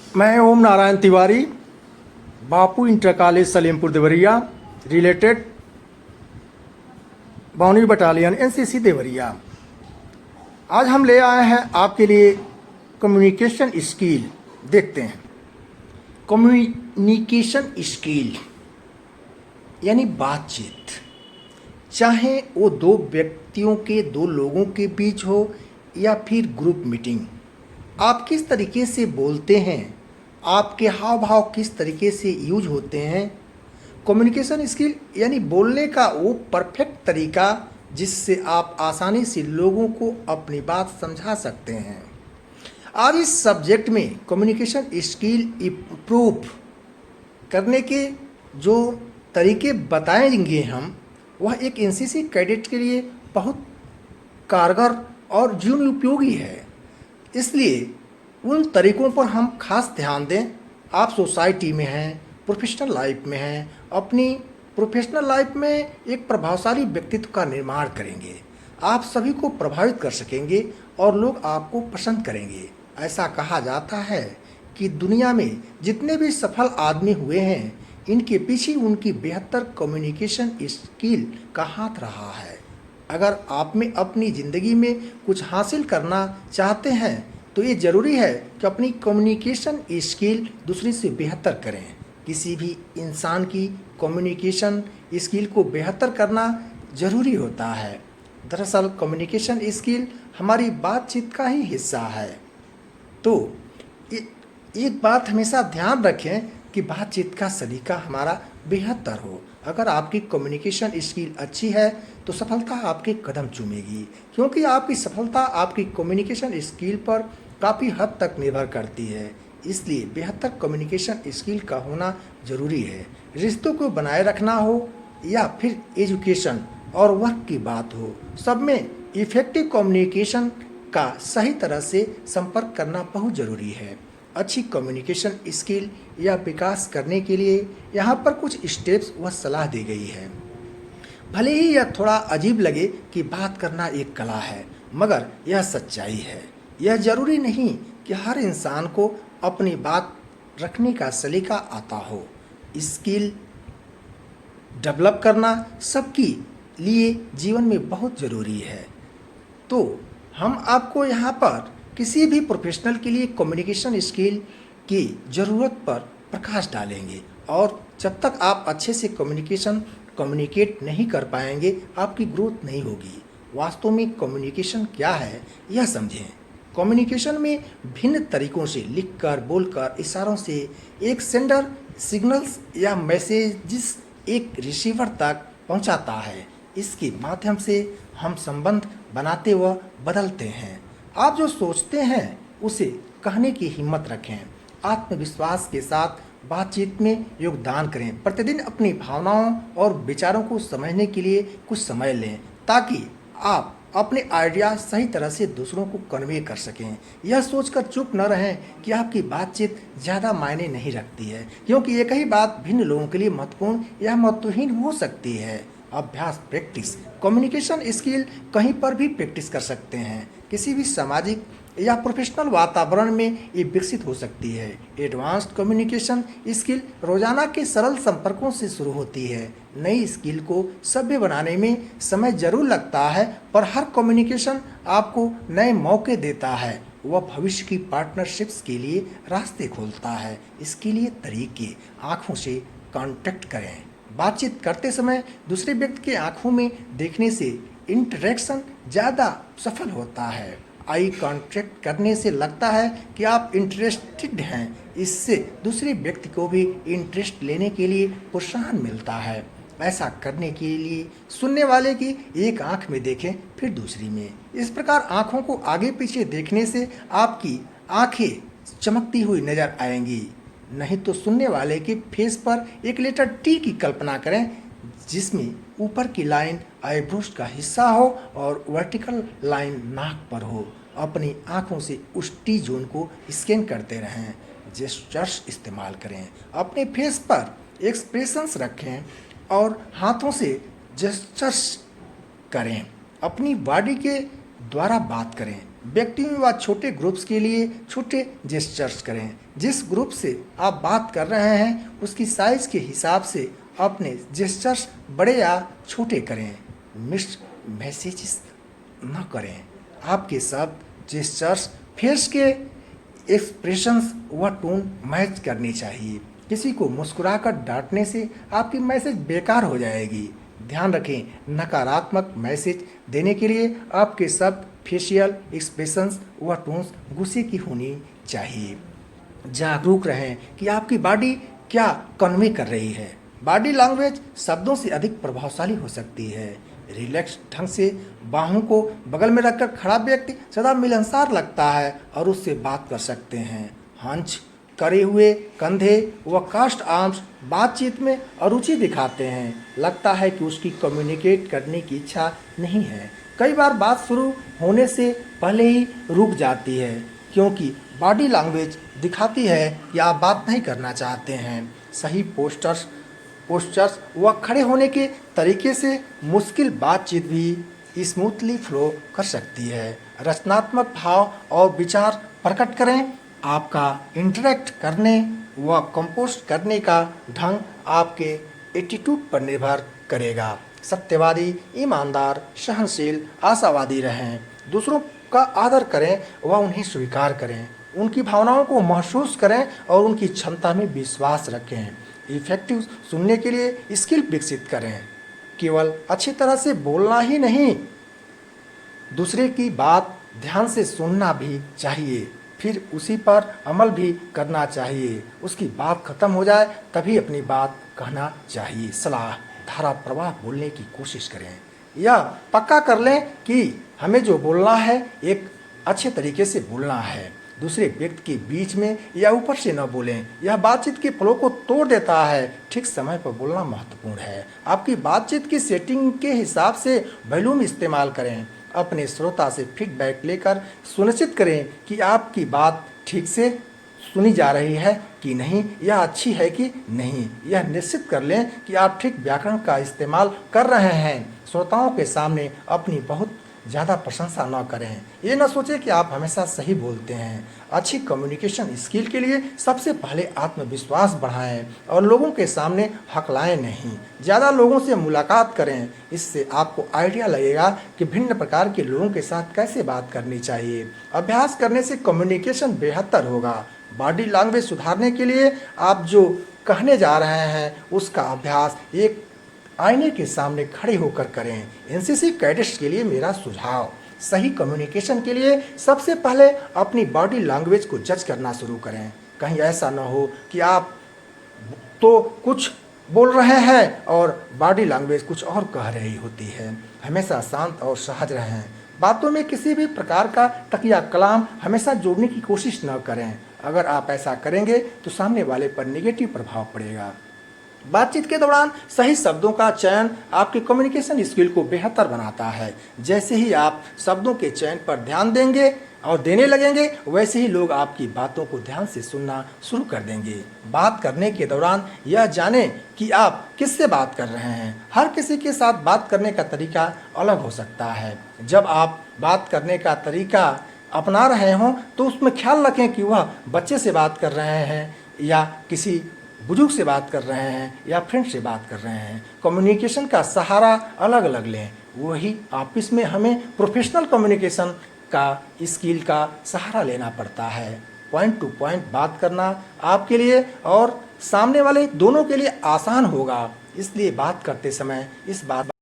मैं Om Narayan Tiwari, Bapu inter college Salimpur Deoria, related boundary battalion NCC Deoria. आज हम ले आए हैं आपके लिए कम्युनिकेशन स्किल। देखते हैं कम्युनिकेशन स्किल यानी बातचीत, चाहे वो दो व्यक्तियों के, दो लोगों के बीच हो या फिर ग्रुप मीटिंग। आप किस तरीके से बोलते हैं, आपके हाव भाव किस तरीके से यूज होते हैं। कम्युनिकेशन स्किल यानी बोलने का वो परफेक्ट तरीका जिससे आप आसानी से लोगों को अपनी बात समझा सकते हैं। आज इस सब्जेक्ट में कम्युनिकेशन स्किल इम्प्रूव करने के जो तरीके बताएंगे हम, वह एक एनसीसी कैडेट के लिए बहुत कारगर और जीवन उपयोगी है। इसलिए उन तरीकों पर हम खास ध्यान दें। आप सोसाइटी में हैं, प्रोफेशनल लाइफ में हैं, अपनी प्रोफेशनल लाइफ में एक प्रभावशाली व्यक्तित्व का निर्माण करेंगे। आप सभी को प्रभावित कर सकेंगे और लोग आपको पसंद करेंगे। ऐसा कहा जाता है कि दुनिया में जितने भी सफल आदमी हुए हैं, इनके पीछे उनकी बेहतर कम्युनिकेशन स्किल का हाथ रहा है। अगर आप में अपनी ज़िंदगी में कुछ हासिल करना चाहते हैं तो ये ज़रूरी है कि अपनी कम्युनिकेशन स्किल दूसरे से बेहतर करें। किसी भी इंसान की कम्युनिकेशन स्किल को बेहतर करना ज़रूरी होता है। दरअसल कम्युनिकेशन स्किल हमारी बातचीत का ही हिस्सा है। तो एक बात हमेशा ध्यान रखें कि बातचीत का सलीका हमारा बेहतर हो। अगर आपकी कम्युनिकेशन स्किल अच्छी है तो सफलता आपके कदम चूमेगी, क्योंकि आपकी सफलता आपकी कम्युनिकेशन स्किल पर काफ़ी हद तक निर्भर करती है। इसलिए बेहतर कम्युनिकेशन स्किल का होना ज़रूरी है। रिश्तों को बनाए रखना हो या फिर एजुकेशन और वर्क की बात हो, सब में इफ़ेक्टिव कम्युनिकेशन का सही तरह से संपर्क करना बहुत ज़रूरी है। अच्छी कम्युनिकेशन स्किल या विकास करने के लिए यहाँ पर कुछ स्टेप्स व सलाह दी गई है। भले ही यह थोड़ा अजीब लगे कि बात करना एक कला है, मगर यह सच्चाई है। यह ज़रूरी नहीं कि हर इंसान को अपनी बात रखने का सलीका आता हो। स्किल डेवलप करना सबके लिए जीवन में बहुत ज़रूरी है। तो हम आपको यहाँ पर किसी भी प्रोफेशनल के लिए कम्युनिकेशन स्किल की ज़रूरत पर प्रकाश डालेंगे, और जब तक आप अच्छे से कम्युनिकेट नहीं कर पाएंगे, आपकी ग्रोथ नहीं होगी। वास्तव में कम्युनिकेशन क्या है यह समझें। कम्युनिकेशन में भिन्न तरीकों से लिखकर, बोलकर, इशारों से एक सेंडर सिग्नल्स या मैसेजेस एक रिसीवर तक पहुंचाता है। इसके माध्यम से हम संबंध बनाते व बदलते हैं। आप जो सोचते हैं उसे कहने की हिम्मत रखें। आत्मविश्वास के साथ बातचीत में योगदान करें। प्रतिदिन अपनी भावनाओं और विचारों को समझने के लिए कुछ समय लें, ताकि आप अपने आइडिया सही तरह से दूसरों को कन्वे कर सकें। यह सोचकर चुप न रहें कि आपकी बातचीत ज़्यादा मायने नहीं रखती है, क्योंकि एक ही बात भिन्न लोगों के लिए महत्वपूर्ण या महत्वहीन हो सकती है। अभ्यास, प्रैक्टिस। कम्युनिकेशन स्किल कहीं पर भी प्रैक्टिस कर सकते हैं। किसी भी सामाजिक या प्रोफेशनल वातावरण में ये विकसित हो सकती है। एडवांस्ड कम्युनिकेशन स्किल रोजाना के सरल संपर्कों से शुरू होती है। नई स्किल को सभ्य बनाने में समय जरूर लगता है, पर हर कम्युनिकेशन आपको नए मौके देता है। वह भविष्य की पार्टनरशिप्स के लिए रास्ते खोलता है। इसके लिए तरीके: आँखों से कांटेक्ट करें। बातचीत करते समय दूसरे व्यक्ति के आंखों में देखने से इंटरेक्शन ज़्यादा सफल होता है। आई कांटेक्ट करने से लगता है कि आप इंटरेस्टेड हैं। इससे दूसरे व्यक्ति को भी इंटरेस्ट लेने के लिए प्रोत्साहन मिलता है। ऐसा करने के लिए सुनने वाले की एक आंख में देखें, फिर दूसरी में। इस प्रकार आंखों को आगे पीछे देखने से आपकी आंखें चमकती हुई नजर आएंगी। नहीं तो सुनने वाले के फेस पर एक लेटर टी की कल्पना करें, जिसमें ऊपर की लाइन आईब्रोज का हिस्सा हो और वर्टिकल लाइन नाक पर हो। अपनी आंखों से उस टी जोन को स्कैन करते रहें। जेस्चर्स इस्तेमाल करें। अपने फेस पर एक्सप्रेशंस रखें और हाथों से जेस्चर्स करें। अपनी बॉडी के द्वारा बात करें। व्यक्तियों व छोटे ग्रुप्स के लिए छोटे जेस्चर्स करें। जिस ग्रुप से आप बात कर रहे हैं उसकी साइज के हिसाब से अपने जेस्चर्स बड़े या छोटे करें। मिक्स्ड मैसेजेस न करें। आपके शब्द, जेस्चर्स, फेस के एक्सप्रेशंस व टोन मैच करनी चाहिए। किसी को मुस्कुराकर डांटने से आपकी मैसेज बेकार हो जाएगी। ध्यान रखें, नकारात्मक मैसेज देने के लिए आपके शब्द, फेशियल एक्सप्रेशंस व टोन्स गुस्से की होनी चाहिए। जागरूक रहें कि आपकी बॉडी क्या कन्वे कर रही है। बॉडी लैंग्वेज शब्दों से अधिक प्रभावशाली हो सकती है। रिलैक्स ढंग से बाहों को बगल में रखकर खड़ा व्यक्ति सदा मिलनसार लगता है और उससे बात कर सकते हैं। हंच करे हुए कंधे व कास्ट आर्म्स बातचीत में अरुचि दिखाते हैं। लगता है कि उसकी कम्युनिकेट करने की इच्छा नहीं है। कई बार बात शुरू होने से पहले ही रुक जाती है क्योंकि बॉडी लैंग्वेज दिखाती है कि आप बात नहीं करना चाहते हैं। सही पोस्चर्स व खड़े होने के तरीके से मुश्किल बातचीत भी स्मूथली फ्लो कर सकती है। रचनात्मक भाव और विचार प्रकट करें। आपका इंटरेक्ट करने व कंपोस्ट करने का ढंग आपके एटीट्यूड पर निर्भर करेगा। सत्यवादी, ईमानदार, सहनशील, आशावादी रहें। दूसरों का आदर करें व उन्हें स्वीकार करें। उनकी भावनाओं को महसूस करें और उनकी क्षमता में विश्वास रखें। इफेक्टिव सुनने के लिए स्किल विकसित करें। केवल अच्छी तरह से बोलना ही नहीं, दूसरे की बात ध्यान से सुनना भी चाहिए, फिर उसी पर अमल भी करना चाहिए। उसकी बात खत्म हो जाए तभी अपनी बात कहना चाहिए। सलाह, धारा प्रवाह बोलने की कोशिश करें। या पक्का कर लें कि हमें जो बोलना है एक अच्छे तरीके से बोलना है। दूसरे व्यक्ति के बीच में या ऊपर से न बोलें। यह बातचीत के फ्लो को तोड़ देता है। ठीक समय पर बोलना महत्वपूर्ण है। आपकी बातचीत की सेटिंग के हिसाब से वॉल्यूम इस्तेमाल करें। अपने श्रोता से फीडबैक लेकर सुनिश्चित करें कि आपकी बात ठीक से सुनी जा रही है कि नहीं, यह अच्छी है कि नहीं। यह निश्चित कर लें कि आप ठीक व्याकरण का इस्तेमाल कर रहे हैं। श्रोताओं के सामने अपनी बहुत ज़्यादा प्रशंसा न करें। ये न सोचें कि आप हमेशा सही बोलते हैं। अच्छी कम्युनिकेशन स्किल के लिए सबसे पहले आत्मविश्वास बढ़ाएं और लोगों के सामने हकलाएं नहीं। ज़्यादा लोगों से मुलाकात करें। इससे आपको आइडिया लगेगा कि भिन्न प्रकार के लोगों के साथ कैसे बात करनी चाहिए। अभ्यास करने से कम्युनिकेशन बेहतर होगा। बॉडी लैंग्वेज सुधारने के लिए आप जो कहने जा रहे हैं उसका अभ्यास एक आईने के सामने खड़े होकर करें। एनसीसी कैडेट्स के लिए मेरा सुझाव, सही कम्युनिकेशन के लिए सबसे पहले अपनी बॉडी लैंग्वेज को जज करना शुरू करें। कहीं ऐसा न हो कि आप तो कुछ बोल रहे हैं और बॉडी लैंग्वेज कुछ और कह रही होती है। हमेशा शांत और सहज रहें। बातों में किसी भी प्रकार का तकिया कलाम हमेशा जोड़ने की कोशिश न करें। अगर आप ऐसा करेंगे तो सामने वाले पर नेगेटिव प्रभाव पड़ेगा। बातचीत के दौरान सही शब्दों का चयन आपके कम्युनिकेशन स्किल को बेहतर बनाता है। जैसे ही आप शब्दों के चयन पर ध्यान देंगे और देने लगेंगे, वैसे ही लोग आपकी बातों को ध्यान से सुनना शुरू कर देंगे। बात करने के दौरान यह जानें कि आप किससे बात कर रहे हैं। हर किसी के साथ बात करने का तरीका अलग हो सकता है। जब आप बात करने का तरीका अपना रहे हों तो उसमें ख्याल रखें कि वह बच्चे से बात कर रहे हैं या किसी बुजुर्ग से बात कर रहे हैं या फ्रेंड से बात कर रहे हैं। कम्युनिकेशन का सहारा अलग अलग लें। वही ऑफिस में हमें प्रोफेशनल कम्युनिकेशन का स्किल का सहारा लेना पड़ता है। पॉइंट टू पॉइंट बात करना आपके लिए और सामने वाले दोनों के लिए आसान होगा। इसलिए बात करते समय इस बात